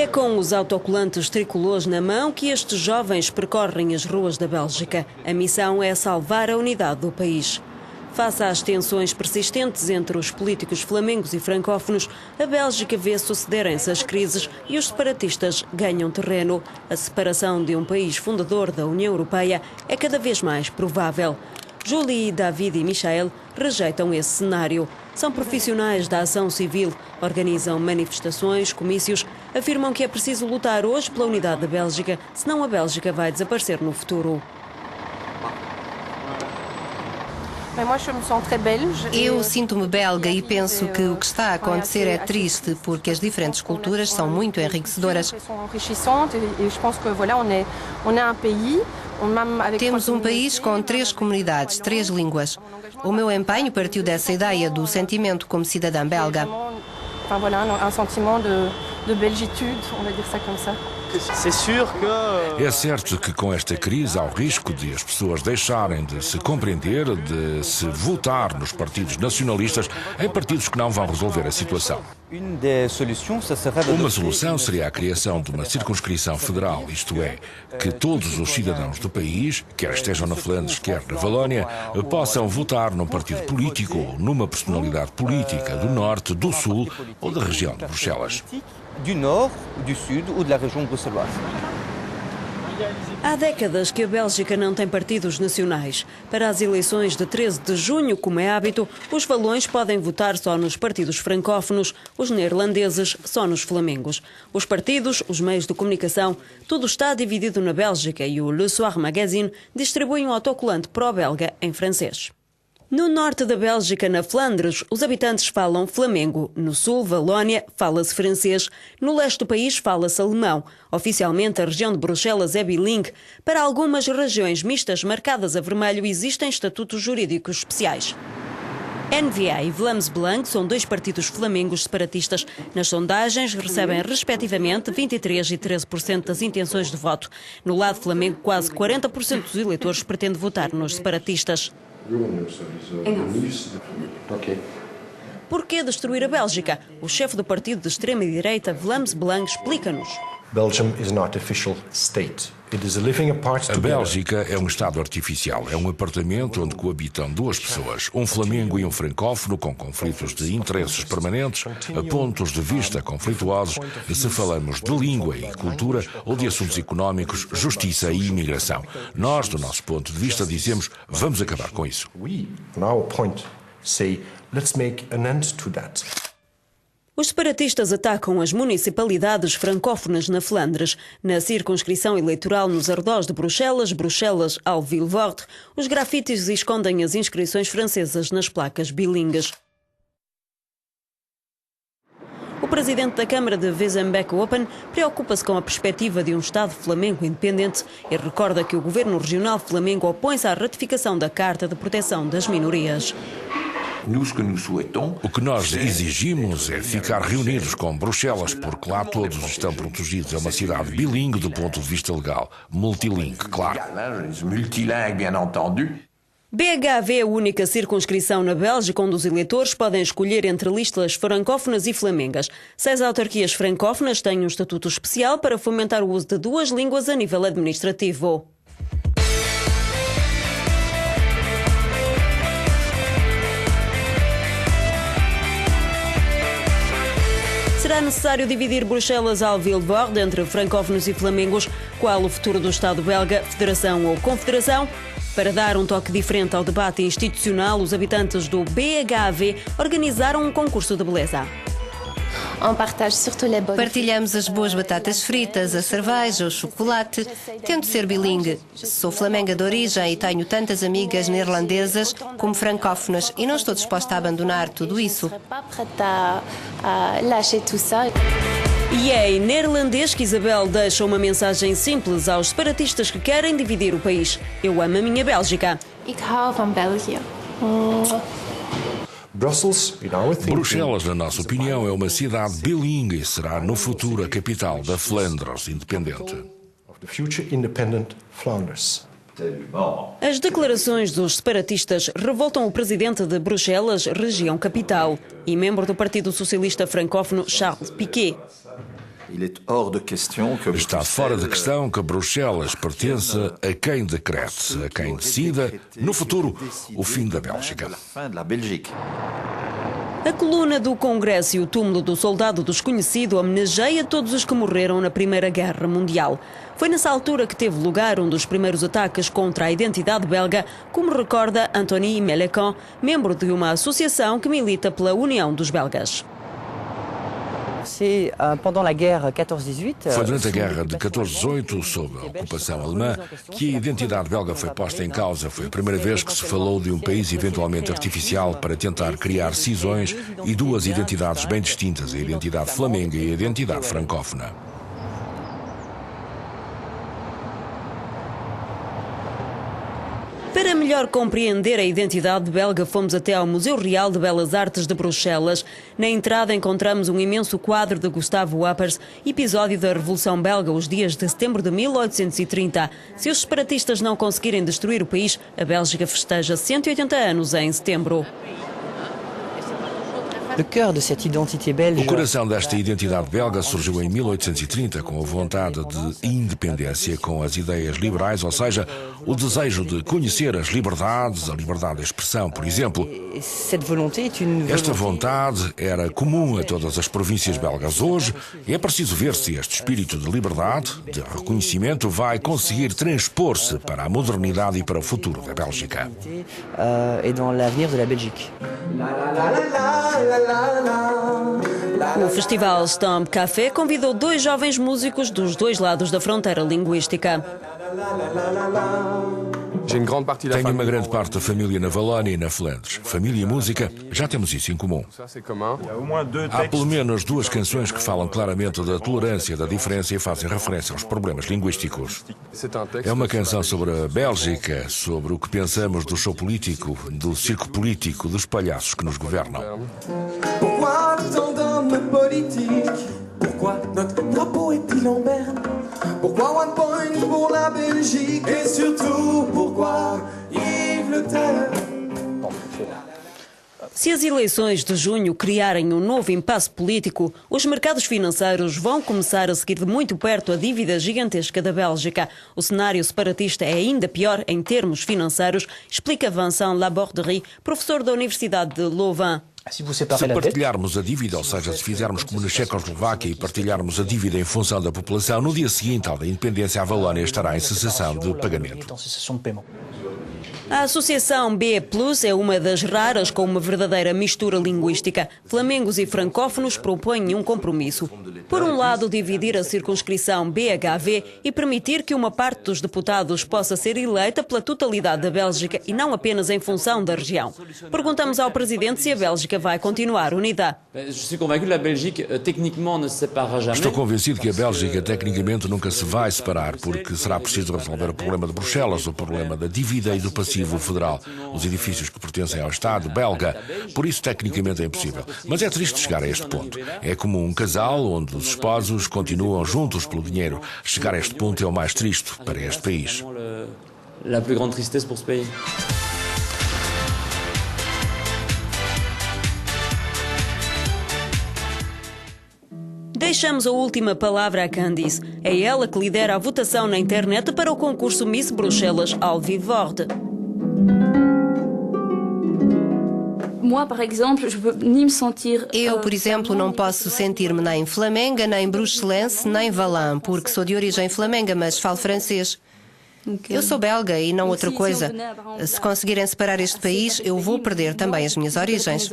com os autocolantes tricolores na mão que estes jovens percorrem as ruas da Bélgica. A missão é salvar a unidade do país. Face às tensões persistentes entre os políticos flamengos e francófonos, a Bélgica vê sucederem-se as crises e os separatistas ganham terreno. A separação de um país fundador da União Europeia é cada vez mais provável. Julie, David e Michael rejeitam esse cenário. São profissionais da ação civil, organizam manifestações, comícios, afirmam que é preciso lutar hoje pela unidade da Bélgica, senão a Bélgica vai desaparecer no futuro. Eu sinto-me belga e penso que o que está a acontecer é triste, porque as diferentes culturas são muito enriquecedoras. Temos um país com 3 comunidades, 3 línguas. O meu empenho partiu dessa ideia do sentimento como cidadã belga. É certo que com esta crise há o risco de as pessoas deixarem de se compreender, de se votar nos partidos nacionalistas em partidos que não vão resolver a situação. Uma solução seria a criação de uma circunscrição federal, isto é, que todos os cidadãos do país, quer estejam na Flandres, quer na Valónia, possam votar num partido político ou numa personalidade política do Norte, do Sul ou da região de Bruxelas. Du Nord, du Sud ou da região bruxeloise. Há décadas que a Bélgica não tem partidos nacionais. Para as eleições de 13 de junho, como é hábito, os valões podem votar só nos partidos francófonos, os neerlandeses só nos flamengos. Os partidos, os meios de comunicação, tudo está dividido na Bélgica e o Le Soir Magazine distribui um autocolante pró-belga em francês. No norte da Bélgica, na Flandres, os habitantes falam flamengo. No sul, Valónia, fala-se francês. No leste do país, fala-se alemão. Oficialmente, a região de Bruxelas é bilingue. Para algumas regiões mistas marcadas a vermelho, existem estatutos jurídicos especiais. N-VA e Vlaams Belang são 2 partidos flamengos separatistas. Nas sondagens, recebem respectivamente 23% e 13% das intenções de voto. No lado flamengo, quase 40% dos eleitores pretende votar nos separatistas. Por que destruir a Bélgica? O chefe do partido de extrema-direita, Vlaams Belang, explica-nos. A Bélgica é um Estado artificial, é um apartamento onde coabitam 2 pessoas, um flamengo e um francófono com conflitos de interesses permanentes, pontos de vista conflituosos, se falamos de língua e cultura ou de assuntos económicos, justiça e imigração. Nós, do nosso ponto de vista, dizemos, vamos acabar com isso. Os separatistas atacam as municipalidades francófonas na Flandres. Na circunscrição eleitoral nos arredores de Bruxelas, Bruxelas-Alvilvoorde, os grafites escondem as inscrições francesas nas placas bilingues. O presidente da Câmara de Wezenbeck-Open preocupa-se com a perspectiva de um Estado flamengo independente e recorda que o governo regional flamengo opõe-se à ratificação da Carta de Proteção das Minorias. O que nós exigimos é ficar reunidos com Bruxelas, porque lá todos estão protegidos. É uma cidade bilingue do ponto de vista legal. Multilingue, claro. BHV é a única circunscrição na Bélgica onde os eleitores podem escolher entre listas francófonas e flamengas. 6 autarquias francófonas têm um estatuto especial para fomentar o uso de 2 línguas a nível administrativo. Será necessário dividir Bruxelas-Alvilvoorde entre francófonos e flamengos? Qual o futuro do Estado belga, federação ou confederação? Para dar um toque diferente ao debate institucional, os habitantes do BHV organizaram um concurso de beleza. Partilhamos as boas batatas fritas, a cerveja, o chocolate. Tento ser bilingue. Sou flamenga de origem e tenho tantas amigas neerlandesas como francófonas e não estou disposta a abandonar tudo isso. E é em neerlandês que Isabel deixa uma mensagem simples aos separatistas que querem dividir o país. Eu amo a minha Bélgica. Ik hou van België. Bruxelas, na nossa opinião, é uma cidade bilingue e será no futuro a capital da Flandres independente. As declarações dos separatistas revoltam o presidente de Bruxelas, região capital, e membro do Partido Socialista Francófono, Charles Piquet. Está fora de questão que Bruxelas pertença a quem decrete, a quem decida, no futuro, o fim da Bélgica. A coluna do Congresso e o túmulo do soldado desconhecido homenageia todos os que morreram na Primeira Guerra Mundial. Foi nessa altura que teve lugar um dos primeiros ataques contra a identidade belga, como recorda Anthony Mélecon, membro de uma associação que milita pela União dos Belgas. Foi durante a guerra de 14-18, sob a ocupação alemã, que a identidade belga foi posta em causa. Foi a primeira vez que se falou de um país eventualmente artificial para tentar criar cisões e duas identidades bem distintas, a identidade flamenga e a identidade francófona. Para melhor compreender a identidade belga, fomos até ao Museu Real de Belas Artes de Bruxelas. Na entrada encontramos um imenso quadro de Gustave Wappers, episódio da Revolução Belga, os dias de setembro de 1830. Se os separatistas não conseguirem destruir o país, a Bélgica festeja 180 anos em setembro. O coração desta identidade belga surgiu em 1830 com a vontade de independência, com as ideias liberais, ou seja, o desejo de conhecer as liberdades, a liberdade de expressão, por exemplo. Esta vontade era comum a todas as províncias belgas. Hoje é preciso ver se este espírito de liberdade, de reconhecimento, vai conseguir transpor-se para a modernidade e para o futuro da Bélgica. O festival Stomp Café convidou dois jovens músicos dos dois lados da fronteira linguística. Tenho uma grande parte da família na Valónia e na Flandres. Família e música, já temos isso em comum. Há pelo menos duas canções que falam claramente da tolerância, da diferença e fazem referência aos problemas linguísticos. É uma canção sobre a Bélgica, sobre o que pensamos do show político, do circo político, dos palhaços que nos governam. Pourquoi notre drapeau est-il en berne? Pourquoi One Point pour la Belgique? Et surtout, pourquoi Yves Le Terre? Se as eleições de junho criarem um novo impasse político, os mercados financeiros vão começar a seguir de muito perto a dívida gigantesca da Bélgica. O cenário separatista é ainda pior em termos financeiros, explica Vincent Laborderie, professor da Universidade de Louvain. Se partilharmos a dívida, ou seja, se fizermos como na Checoslováquia e partilharmos a dívida em função da população, no dia seguinte ao da independência, a Valónia estará em cessação de pagamento. A Associação B+ é uma das raras com uma verdadeira mistura linguística. Flamengos e francófonos propõem um compromisso. Por um lado, dividir a circunscrição BHV e permitir que uma parte dos deputados possa ser eleita pela totalidade da Bélgica e não apenas em função da região. Perguntamos ao presidente se a Bélgica vai continuar unida. Estou convencido que a Bélgica tecnicamente nunca se vai separar, porque será preciso resolver o problema de Bruxelas, o problema da dívida e do passivo federal, os edifícios que pertencem ao Estado belga. Por isso, tecnicamente é impossível. Mas é triste chegar a este ponto. É como um casal onde os esposos continuam juntos pelo dinheiro. Chegar a este ponto é o mais triste para este país. La plus grande tristesse pour ce pays. Deixamos a última palavra a Candice. É ela que lidera a votação na internet para o concurso Miss Bruxelas All Vivorde. Eu, por exemplo, não posso sentir-me nem flamenga, nem bruxelense, nem valã, porque sou de origem flamenga, mas falo francês. Eu sou belga e não outra coisa. Se conseguirem separar este país, eu vou perder também as minhas origens.